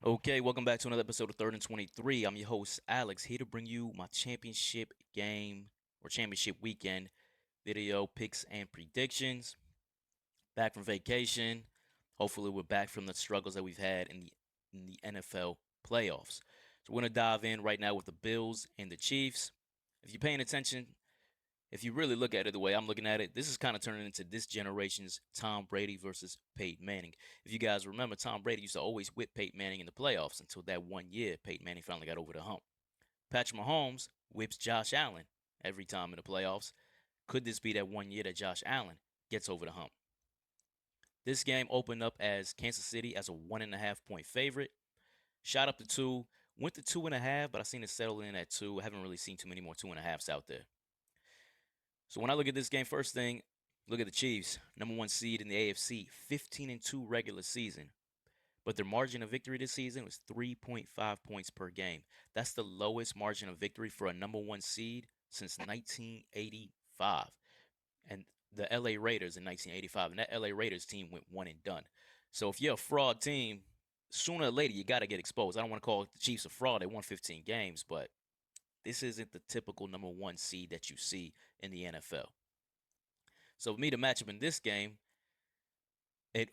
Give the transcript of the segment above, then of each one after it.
Okay, welcome back to another episode of Third and 23. I'm your host, Alex, here to bring you my championship game or championship weekend video picks and predictions. Back from vacation. Hopefully, we're back from the struggles that we've had in the NFL playoffs. So, we're going to dive in right now with the Bills and the Chiefs. If you're paying attention, if you really look at it the way I'm looking at it, this is kind of turning into this generation's Tom Brady versus Peyton Manning. If you guys remember, Tom Brady used to always whip Peyton Manning in the playoffs until that one year Peyton Manning finally got over the hump. Patrick Mahomes whips Josh Allen every time in the playoffs. Could this be that one year that Josh Allen gets over the hump? This game opened up as Kansas City as a 1.5 point favorite. Shot up to two, went to 2.5, but I seen it settle in at two. I haven't really seen too many more 2.5s out there. So when I look at this game, first thing, look at the Chiefs, number one seed in the AFC, 15-2 regular season. But their margin of victory this season was 3.5 points per game. That's the lowest margin of victory for a number one seed since 1985. And the LA Raiders in 1985. And that LA Raiders team went one and done. So if you're a fraud team, sooner or later you got to get exposed. I don't want to call the Chiefs a fraud. They won 15 games, but this isn't the typical number one seed that you see in the NFL. So for me, the matchup in this game,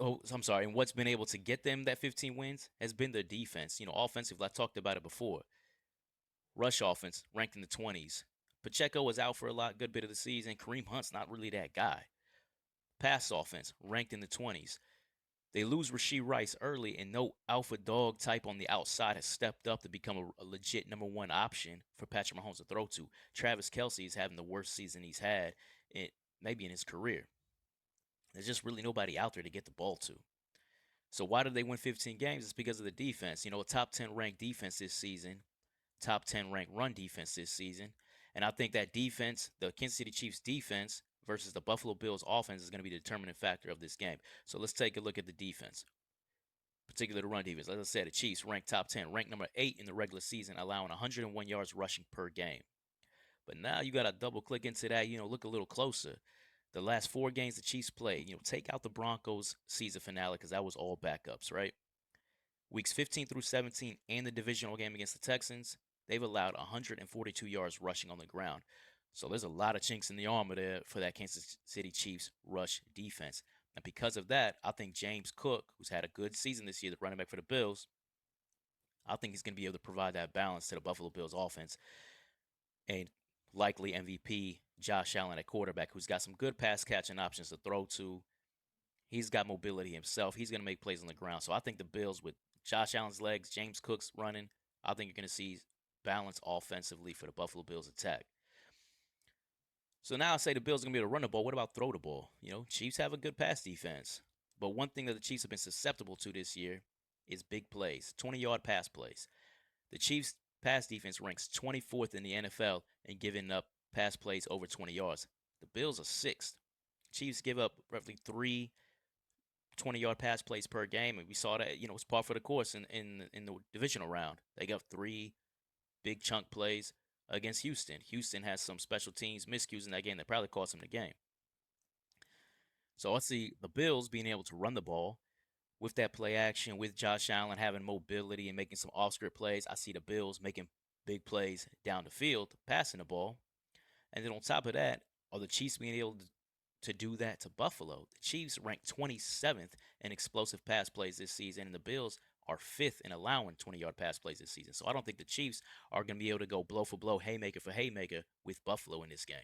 I'm sorry, and what's been able to get them that 15 wins has been their defense. Offensively, I talked about it before. Rush offense ranked in the 20s. Pacheco was out for a good bit of the season. Kareem Hunt's not really that guy. Pass offense ranked in the 20s. They lose Rashee Rice early, and no alpha dog type on the outside has stepped up to become a legit number one option for Patrick Mahomes to throw to. Travis Kelce is having the worst season he's had, maybe in his career. There's just really nobody out there to get the ball to. So why did they win 15 games? It's because of the defense. A top 10 ranked defense this season, top 10 ranked run defense this season. And I think that defense, the Kansas City Chiefs defense versus the Buffalo Bills offense is going to be the determining factor of this game. So let's take a look at the defense, particularly the run defense. As I said, the Chiefs ranked top 10, ranked number 8 in the regular season, allowing 101 yards rushing per game. But now you got to double click into that, look a little closer. The last four games the Chiefs played, take out the Broncos season finale because that was all backups, right? Weeks 15 through 17 and the divisional game against the Texans, they've allowed 142 yards rushing on the ground. So there's a lot of chinks in the armor there for that Kansas City Chiefs rush defense. And because of that, I think James Cook, who's had a good season this year, the running back for the Bills, I think he's going to be able to provide that balance to the Buffalo Bills offense. And likely MVP Josh Allen at quarterback, who's got some good pass catching options to throw to. He's got mobility himself. He's going to make plays on the ground. So I think the Bills, with Josh Allen's legs, James Cook's running, I think you're going to see balance offensively for the Buffalo Bills attack. So now I say the Bills are going to be able to run the ball. What about throw the ball? Chiefs have a good pass defense. But one thing that the Chiefs have been susceptible to this year is big plays, 20-yard pass plays. The Chiefs' pass defense ranks 24th in the NFL in giving up pass plays over 20 yards. The Bills are 6th. Chiefs give up roughly 3 20-yard pass plays per game, and we saw that, it's par for the course in the divisional round. They got 3 big chunk plays against Houston. Houston has some special teams miscues in that game that probably cost them the game. So I see the Bills being able to run the ball with that play action, with Josh Allen having mobility and making some off-script plays. I see the Bills making big plays down the field, passing the ball. And then on top of that, are the Chiefs being able to do that to Buffalo? The Chiefs ranked 27th in explosive pass plays this season, and the Bills are 5th in allowing 20-yard pass plays this season. So I don't think the Chiefs are going to be able to go blow for blow, haymaker for haymaker with Buffalo in this game.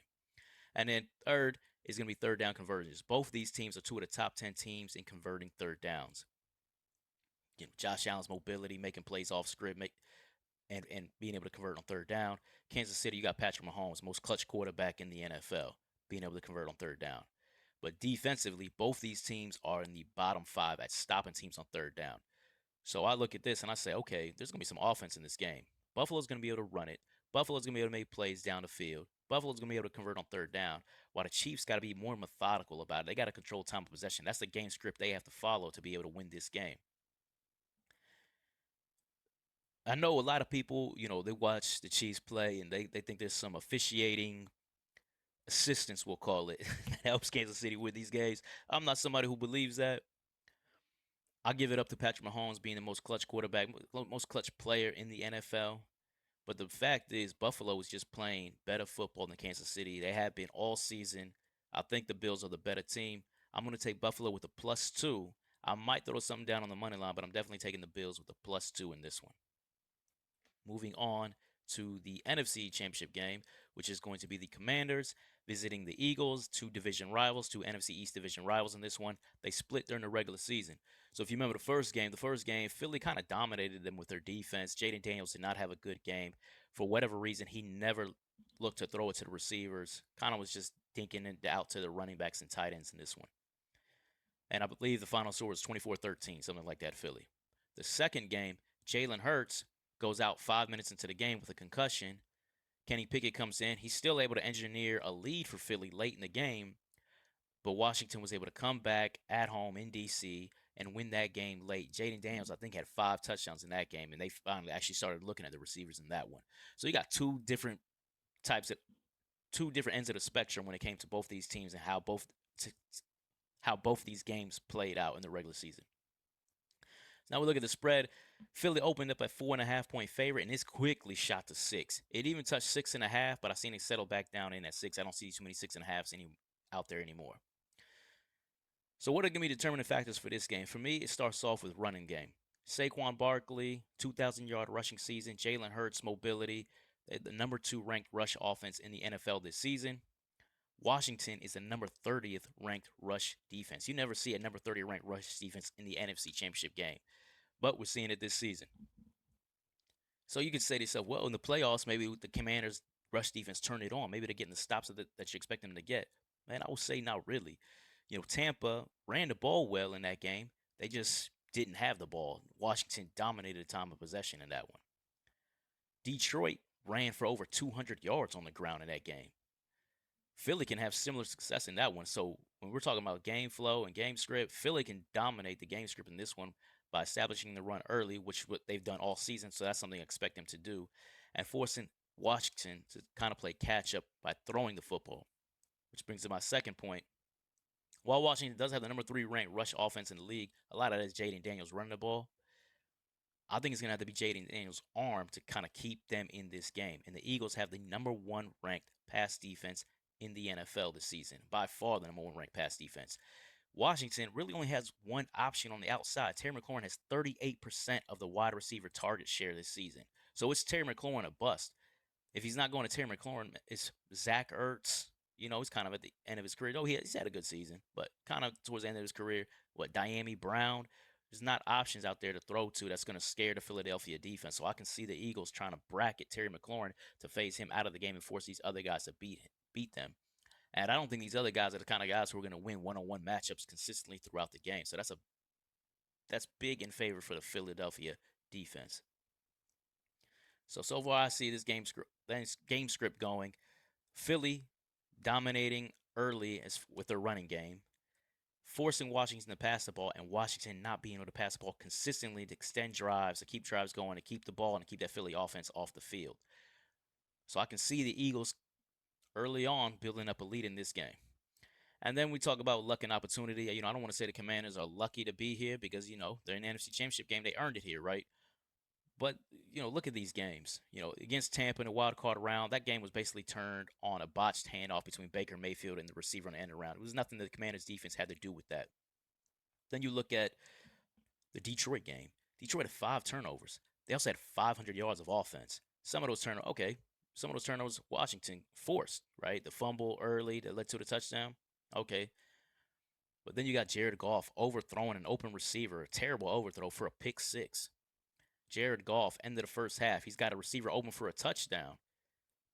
And then third is going to be third down conversions. Both these teams are two of the top 10 teams in converting third downs. Josh Allen's mobility, making plays off script, and being able to convert on third down. Kansas City, you got Patrick Mahomes, most clutch quarterback in the NFL, being able to convert on third down. But defensively, both these teams are in the bottom 5 at stopping teams on third down. So I look at this and I say, okay, there's going to be some offense in this game. Buffalo's going to be able to run it. Buffalo's going to be able to make plays down the field. Buffalo's going to be able to convert on third down, while the Chiefs got to be more methodical about it. They got to control time of possession. That's the game script they have to follow to be able to win this game. I know a lot of people, they watch the Chiefs play and they think there's some officiating assistance, we'll call it, that helps Kansas City win these games. I'm not somebody who believes that. I give it up to Patrick Mahomes being the most clutch quarterback, most clutch player in the NFL. But the fact is, Buffalo is just playing better football than Kansas City. They have been all season. I think the Bills are the better team. I'm going to take Buffalo with a +2. I might throw something down on the money line, but I'm definitely taking the Bills with a +2 in this one. Moving on to the NFC Championship game, which is going to be the Commanders visiting the Eagles, two division rivals, two NFC East division rivals in this one. They split during the regular season. So if you remember the first game, Philly kind of dominated them with their defense. Jaden Daniels did not have a good game. For whatever reason, he never looked to throw it to the receivers. Kind of was just dinking it out to the running backs and tight ends in this one. And I believe the final score was 24-13, something like that, Philly. The second game, Jalen Hurts goes out 5 minutes into the game with a concussion. Kenny Pickett comes in. He's still able to engineer a lead for Philly late in the game, but Washington was able to come back at home in D.C. and win that game late. Jaden Daniels, I think, had 5 touchdowns in that game, and they finally actually started looking at the receivers in that one. So you got two different ends of the spectrum when it came to both these teams and how both these games played out in the regular season. Now we look at the spread. Philly opened up at 4.5-point favorite, and it's quickly shot to 6. It even touched 6.5, but I've seen it settle back down in at 6. I don't see too many 6.5s out there anymore. So what are going to be determining factors for this game? For me, it starts off with running game. Saquon Barkley, 2,000-yard rushing season. Jalen Hurts, mobility. The number 2 ranked rush offense in the NFL this season. Washington is the number 30th ranked rush defense. You never see a number 30 ranked rush defense in the NFC Championship game, but we're seeing it this season. So you could say to yourself, well, in the playoffs, maybe the Commanders' rush defense turn it on. Maybe they're getting the stops that you expect them to get. Man, I would say not really. Tampa ran the ball well in that game. They just didn't have the ball. Washington dominated the time of possession in that one. Detroit ran for over 200 yards on the ground in that game. Philly can have similar success in that one. So when we're talking about game flow and game script, Philly can dominate the game script in this one by establishing the run early, which what they've done all season. So that's something I expect them to do, and forcing Washington to kind of play catch up by throwing the football, which brings to my second point. While Washington does have the number 3 ranked rush offense in the league, a lot of that is Jaden Daniels running the ball. I think it's going to have to be Jaden Daniels' arm to kind of keep them in this game. And the Eagles have the number 1 ranked pass defense in the NFL this season. By far the number 1 ranked pass defense. Washington really only has one option on the outside. Terry McLaurin has 38% of the wide receiver target share this season. So it's Terry McLaurin a bust. If he's not going to Terry McLaurin, it's Zach Ertz. He's kind of at the end of his career. He's had a good season, but kind of towards the end of his career. Diami Brown? There's not options out there to throw to that's going to scare the Philadelphia defense. So I can see the Eagles trying to bracket Terry McLaurin to phase him out of the game and force these other guys to beat them. And I don't think these other guys are the kind of guys who are going to win one-on-one matchups consistently throughout the game. So that's big in favor for the Philadelphia defense. So far I see this game script going. Philly dominating early with their running game, forcing Washington to pass the ball, and Washington not being able to pass the ball consistently to extend drives, to keep drives going, to keep the ball, and to keep that Philly offense off the field. So I can see the Eagles early on building up a lead in this game. And then we talk about luck and opportunity. I don't want to say the Commanders are lucky to be here because, they're in the NFC Championship game. They earned it here, right? But, look at these games. Against Tampa in a wild card round, that game was basically turned on a botched handoff between Baker Mayfield and the receiver on the end around. It was nothing that the Commanders' defense had to do with that. Then you look at the Detroit game. Detroit had 5 turnovers. They also had 500 yards of offense. Some of those turnovers Washington forced, right? The fumble early that led to the touchdown. Okay. But then you got Jared Goff overthrowing an open receiver, a terrible overthrow for a pick 6. Jared Goff, end of the first half, he's got a receiver open for a touchdown.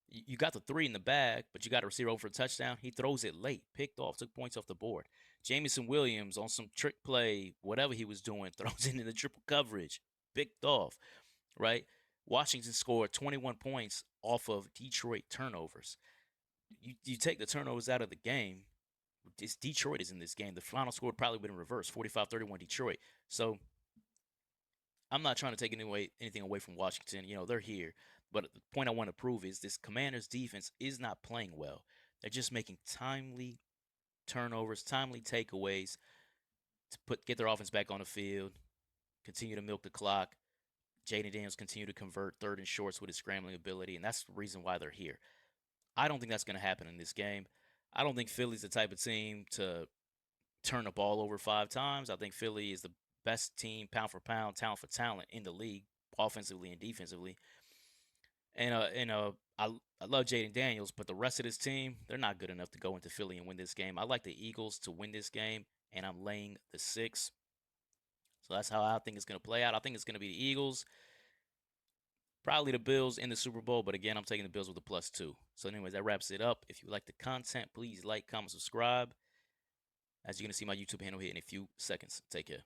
You got the 3 in the bag, but you got a receiver open for a touchdown. He throws it late, picked off, took points off the board. Jamison Williams on some trick play, whatever he was doing, throws it in the triple coverage, picked off, right? Washington scored 21 points off of Detroit turnovers. You take the turnovers out of the game, Detroit is in this game. The final score would probably been in reverse, 45-31 Detroit. So I'm not trying to take anything away from Washington. They're here. But the point I want to prove is this Commanders defense is not playing well. They're just making timely turnovers, timely takeaways to get their offense back on the field. continue to milk the clock. Jaden Daniels continue to convert third and shorts with his scrambling ability, and that's the reason why they're here. I don't think that's going to happen in this game. I don't think Philly's the type of team to turn the ball over 5 times. I think Philly is the best team, pound for pound, talent for talent in the league, offensively and defensively. I love Jaden Daniels, but the rest of this team, they're not good enough to go into Philly and win this game. I like the Eagles to win this game, and I'm laying the 6. So that's how I think it's going to play out. I think it's going to be the Eagles, probably the Bills in the Super Bowl, but again, I'm taking the Bills with a +2. So anyways, that wraps it up. If you like the content, please like, comment, subscribe. As you're going to see my YouTube handle here in a few seconds. Take care.